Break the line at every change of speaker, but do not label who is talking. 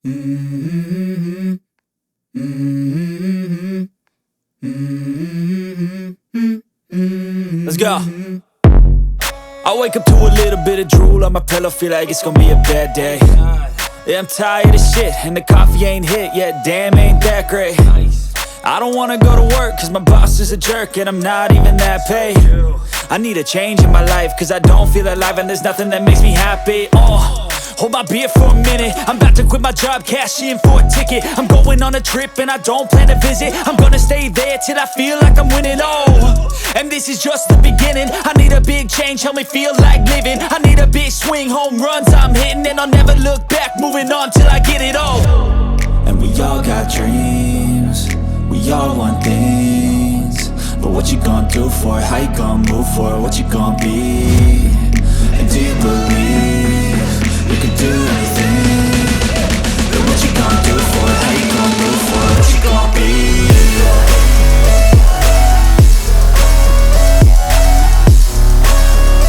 Let's go. I wake up to a little bit of drool on my pillow, feel like it's gonna be a bad day. Yeah, I'm tired of shit, and the coffee ain't hit yet, damn ain't that great. I don't wanna go to work, cause my boss is a jerk, and I'm not even that paid. I need a change in my life, cause I don't feel alive, and there's nothing that makes me happy. Hold my beer for a minute, I'm about to quit my job, cash in for a ticket. I'm going on a trip and I don't plan to visit. I'm gonna stay there till I feel like I'm winning, and this is just the beginning. I need a big change, help me feel like living. I need a big swing, home runs I'm hitting, and I'll never look back, moving on till I get it all. And we all got dreams, we all want things, but what you gonna do for it? How you gonna move for it? What you gonna be? And do you believe you can do anything?